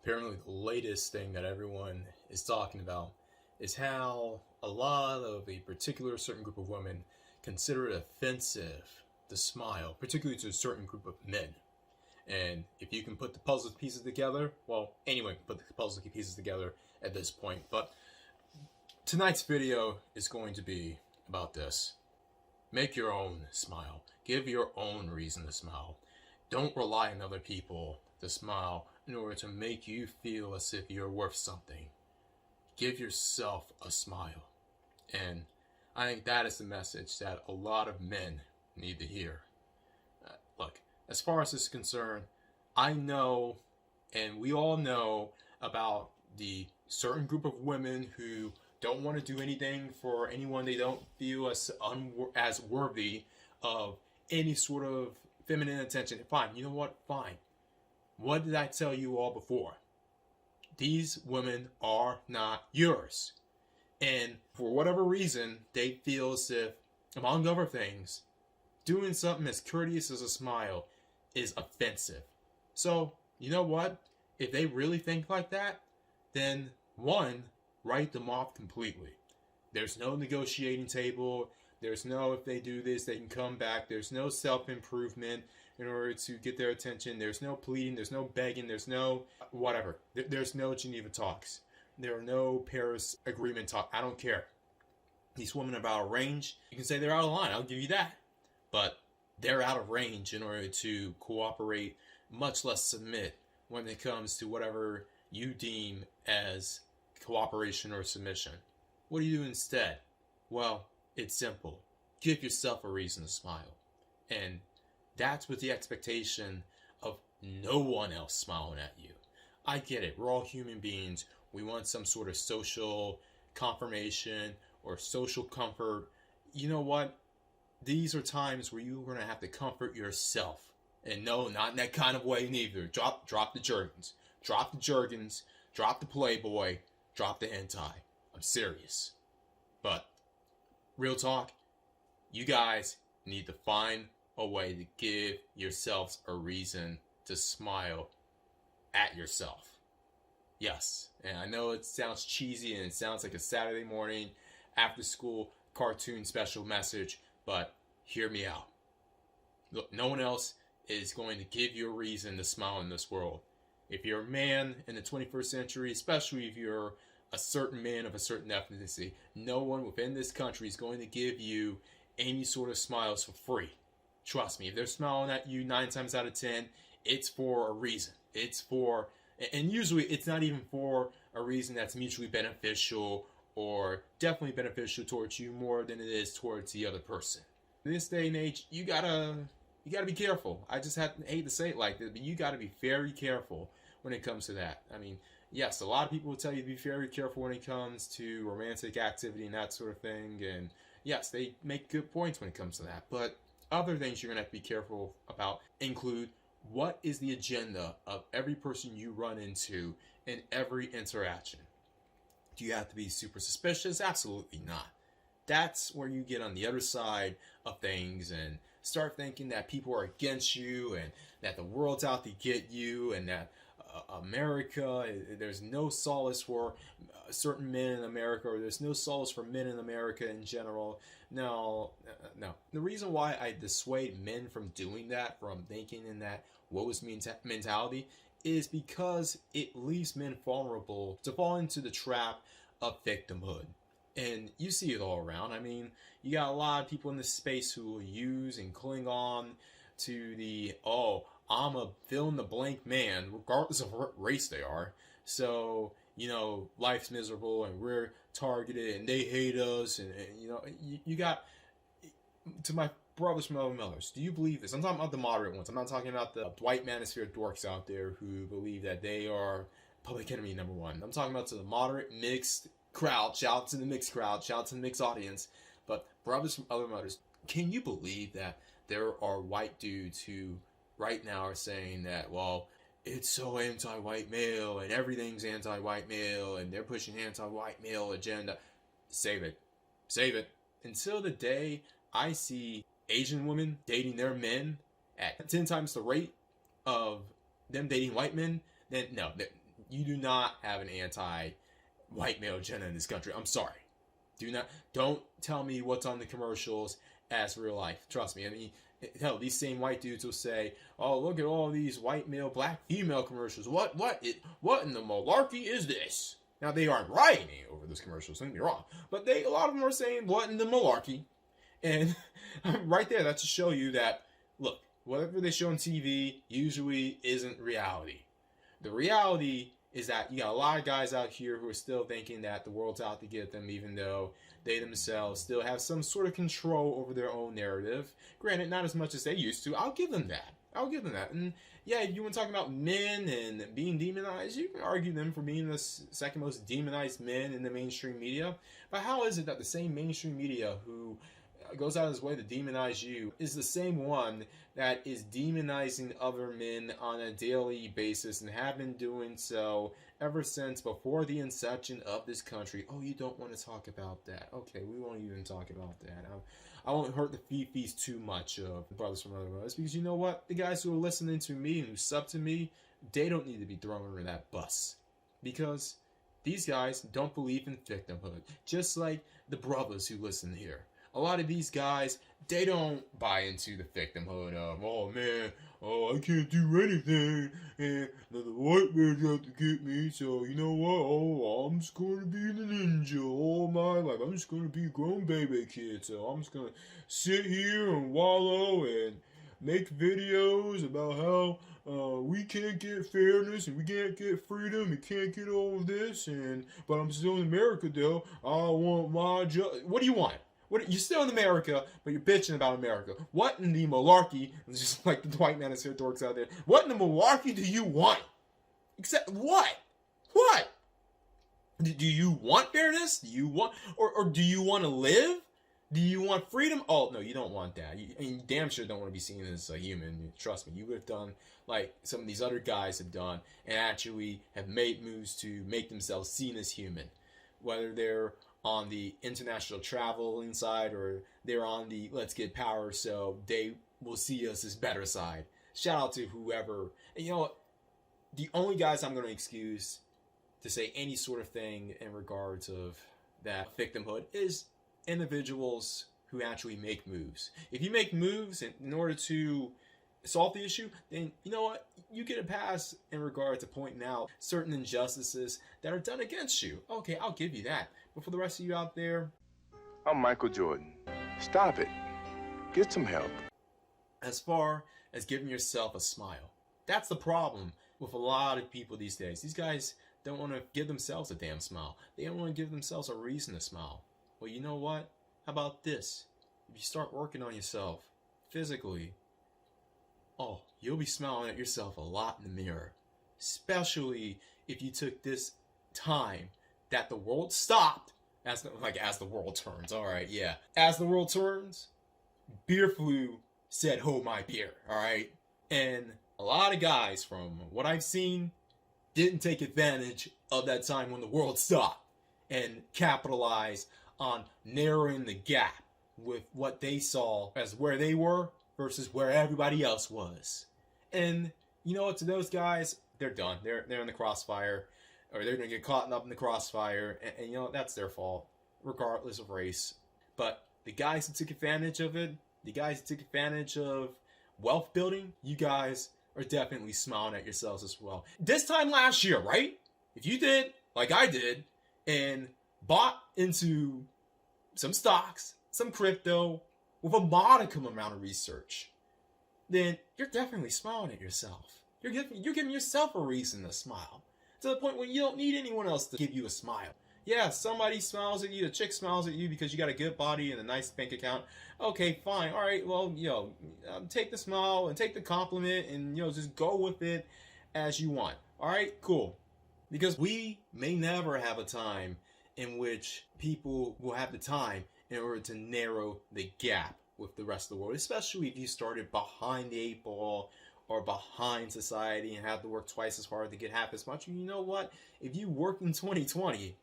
Apparently the latest thing that everyone is talking about is how a lot of a particular certain group of women consider it offensive to smile, particularly to a certain group of men. And if you can put the puzzle pieces together, well, anyone can put the puzzle pieces together at this point. But tonight's video is going to be about this. Make your own smile. Give your own reason to smile. Don't rely on other people to smile in order to make you feel as if you're worth something. Give yourself a smile. And I think that is the message that a lot of men need to hear. Look, as far as this is concerned, I know, and we all know about the certain group of women who don't want to do anything for anyone they don't feel as worthy of any sort of feminine attention. Fine, you know what? Fine. What did I tell you all before? These women are not yours. And for whatever reason, they feel as if, among other things, doing something as courteous as a smile is offensive. So, you know what? If they really think like that, then one, write them off completely. There's no negotiating table. There's no, if they do this, they can come back. There's no self-improvement in order to get their attention. There's no pleading. There's no begging. There's no whatever. There's no Geneva talks. There are no Paris Agreement talks. I don't care. These women are out of range. You can say they're out of line. I'll give you that. But they're out of range in order to cooperate, much less submit when it comes to whatever you deem as cooperation or submission. What do you do instead? Well, it's simple. Give yourself a reason to smile. And that's with the expectation of no one else smiling at you. I get it. We're all human beings. We want some sort of social confirmation or social comfort. You know what? These are times where you're going to have to comfort yourself. And no, not in that kind of way neither. Drop the Jergens. Drop the Jergens. Drop the Playboy. Drop the hentai. I'm serious. But real talk, you guys need to find a way to give yourselves a reason to smile at yourself. Yes, and I know it sounds cheesy and it sounds like a Saturday morning after school cartoon special message, but hear me out. Look, no one else is going to give you a reason to smile in this world. If you're a man in the 21st century, especially if you're a certain man of a certain ethnicity, no one within this country is going to give you any sort of smiles for free. Trust me, if they're smiling at you 9 times out of 10, it's for a reason. It's for, and usually it's not even for a reason that's mutually beneficial or definitely beneficial towards you more than it is towards the other person. In this day and age, you gotta be careful. I just hate to say it like this, but you gotta be very careful when it comes to that. I mean, yes, a lot of people will tell you to be very careful when it comes to romantic activity and that sort of thing. And yes, they make good points when it comes to that. But other things you're going to have to be careful about include what is the agenda of every person you run into in every interaction. Do you have to be super suspicious? Absolutely not. That's where you get on the other side of things and start thinking that people are against you and that the world's out to get you and that America, there's no solace for certain men in America, or there's no solace for men in America in general. No. The reason why I dissuade men from doing that, from thinking in that woe-is me mentality, is because it leaves men vulnerable to fall into the trap of victimhood. And you see it all around. I mean, you got a lot of people in this space who will use and cling on to the, I'm a fill-in-the-blank man, regardless of what race they are. So, you know, life's miserable and we're targeted and they hate us. And you know, you got, to my brothers from other millers, do you believe this? I'm talking about the moderate ones. I'm not talking about the white manosphere dorks out there who believe that they are public enemy number one. I'm talking about to the moderate, mixed crowd. Shout out to the mixed crowd. Shout out to the mixed audience. But brothers from other mothers, can you believe that there are white dudes who right now are saying that, well, it's so anti-white male and everything's anti-white male and they're pushing anti-white male agenda? Save it. Save it. Until the day I see Asian women dating their men at 10 times the rate of them dating white men, then no, You do not have an anti-white male agenda in this country. I'm sorry. Don't tell me what's on the commercials as real life. Trust me. I mean, hell, these same white dudes will say, "Oh, look at all these white male, black female commercials. What in the malarkey is this?" Now, they aren't rioting over those commercials, don't get me wrong, but a lot of them are saying, "What in the malarkey?" And right there, that's to show you that, look, whatever they show on TV usually isn't reality. The reality is that you got a lot of guys out here who are still thinking that the world's out to get them, even though they themselves still have some sort of control over their own narrative. Granted, not as much as they used to. I'll give them that. And yeah, if you want to talk about men and being demonized, you can argue them for being the second most demonized men in the mainstream media. But how is it that the same mainstream media who goes out of his way to demonize you is the same one that is demonizing other men on a daily basis and have been doing so ever since before the inception of this country? Oh, you don't want to talk about that. Okay, we won't even talk about that. I won't hurt the fifis too much of the brothers from other brothers, because you know what? The guys who are listening to me and who sub to me, they don't need to be thrown under that bus, because these guys don't believe in victimhood, just like the brothers who listen here. A lot of these guys, they don't buy into the victimhood of, "Oh man, I can't do anything, and the white man's out to get me, so you know what, I'm just going to be the ninja all my life. I'm just going to be a grown baby kid, so I'm just going to sit here and wallow and make videos about how we can't get fairness and we can't get freedom, we can't get all of this, but I'm still in America though. I want my job." What do you want? You're still in America, but you're bitching about America. What in the malarkey, just like the white man is here, dorks out there, what in the malarkey do you want? Except what? What? Do you want fairness? Do you want, or do you want to live? Do you want freedom? Oh, no, you don't want that. You damn sure don't want to be seen as a human. Trust me, you would have done like some of these other guys have done and actually have made moves to make themselves seen as human. Whether they're on the international traveling side or they're on the let's get power so they will see us as better side. Shout out to whoever. And you know what? The only guys I'm going to excuse to say any sort of thing in regards of that victimhood is individuals who actually make moves. If you make moves in order to solve the issue, then you know what? You get a pass in regard to pointing out certain injustices that are done against you. Okay, I'll give you that. But for the rest of you out there, I'm Michael Jordan. Stop it. Get some help. As far as giving yourself a smile, that's the problem with a lot of people these days. These guys don't want to give themselves a damn smile. They don't want to give themselves a reason to smile. Well, you know what? How about this? If you start working on yourself physically, oh, you'll be smiling at yourself a lot in the mirror. Especially if you took this time that the world stopped, as the world turns. All right, yeah. As the world turns, beer flu said, "Hold my beer." All right, and a lot of guys, from what I've seen, didn't take advantage of that time when the world stopped and capitalize on narrowing the gap with what they saw as where they were versus where everybody else was. And you know what? To those guys, they're done. They're in the crossfire, or they're going to get caught up in the crossfire, and you know, that's their fault, regardless of race. But the guys who took advantage of it, the guys who took advantage of wealth building, you guys are definitely smiling at yourselves as well. This time last year, right? If you did, like I did, and bought into some stocks, some crypto, with a modicum amount of research, then you're definitely smiling at yourself. You're giving yourself a reason to smile, to the point where you don't need anyone else to give you a smile. Yeah, somebody smiles at you, a chick smiles at you because you got a good body and a nice bank account. Okay, fine, all right, well, take the smile and take the compliment and, just go with it as you want. All right, cool. Because we may never have a time in which people will have the time in order to narrow the gap with the rest of the world, especially if you started behind the 8 ball or behind society and have to work twice as hard to get half as much. You know what? If you worked in 2020,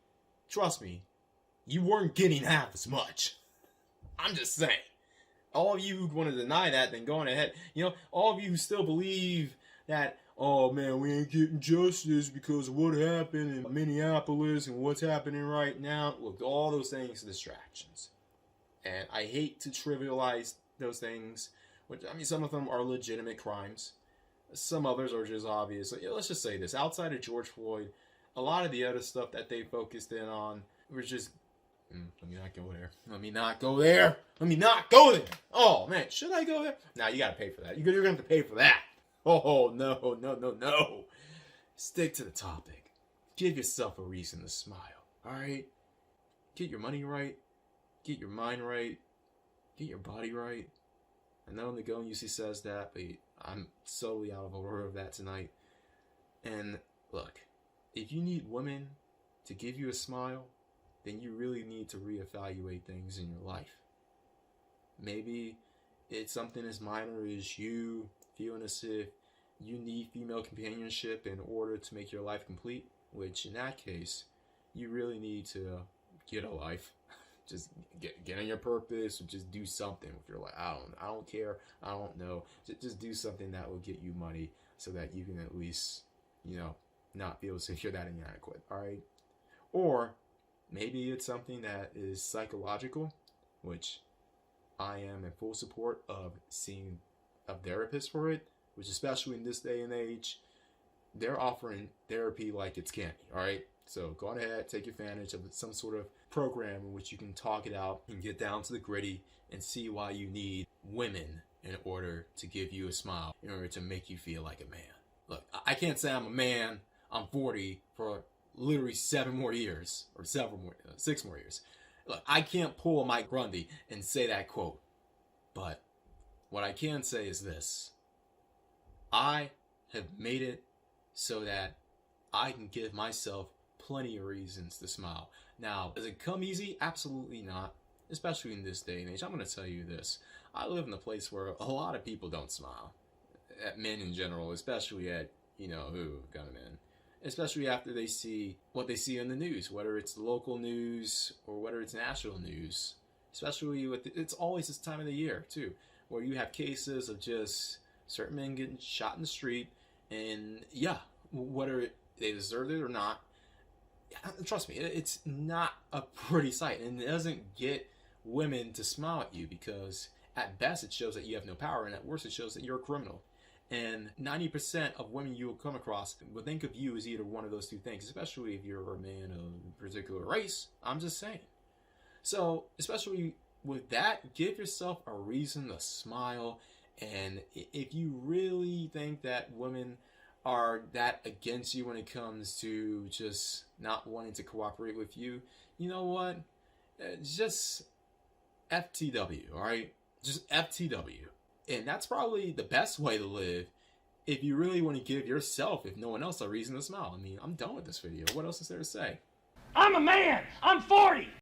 trust me, you weren't getting half as much. I'm just saying. All of you who want to deny that, then go on ahead. All of you who still believe that, oh man, we ain't getting justice because of what happened in Minneapolis and what's happening right now. Look, all those things are distractions. And I hate to trivialize those things, which, I mean, some of them are legitimate crimes. Some others are just obvious. So, yeah, let's just say this. Outside of George Floyd, a lot of the other stuff that they focused in on was just... let me not go there. Let me not go there. Let me not go there. Oh, man. Should I go there? Nah, you got to pay for that. You're going to have to pay for that. Oh, no. Stick to the topic. Give yourself a reason to smile. All right? Get your money right. Get your mind right. Get your body right. I know Nagone usually says that, but I'm solely out of order of that tonight. And look, if you need women to give you a smile, then you really need to reevaluate things in your life. Maybe it's something as minor as you feeling as if you need female companionship in order to make your life complete, which in that case, you really need to get a life. Just get on your purpose, or just do something with your life. I don't care. I don't know. Just do something that will get you money so that you can at least, not feel as if you're that inadequate. All right. Or maybe it's something that is psychological, which I am in full support of seeing a therapist for it, which especially in this day and age, they're offering therapy like it's candy. All right. So go on ahead, take advantage of some sort of program in which you can talk it out and get down to the gritty and see why you need women in order to give you a smile, in order to make you feel like a man. Look, I can't say I'm a man. I'm 40 for literally 7 more years, or 6 more years. Look, I can't pull a Mike Grundy and say that quote. But what I can say is this. I have made it so that I can give myself plenty of reasons to smile. Now, does it come easy? Absolutely not. Especially in this day and age. I'm going to tell you this. I live in a place where a lot of people don't smile. At men in general, especially at, gunmen. Especially after they see what they see in the news, whether it's local news or whether it's national news. Especially it's always this time of the year, too, where you have cases of just certain men getting shot in the street. And yeah, whether they deserved it or not, trust me, it's not a pretty sight, and it doesn't get women to smile at you, because at best it shows that you have no power, and at worst it shows that you're a criminal. And 90% of women you will come across will think of you as either one of those two things, especially if you're a man of a particular race. I'm just saying. So, especially with that, give yourself a reason to smile. And if you really think that women are that against you when it comes to just not wanting to cooperate with you, you know what? Just FTW, all right? Just FTW. And that's probably the best way to live if you really want to give yourself, if no one else, a reason to smile. I mean, I'm done with this video. What else is there to say? I'm a man. I'm 40.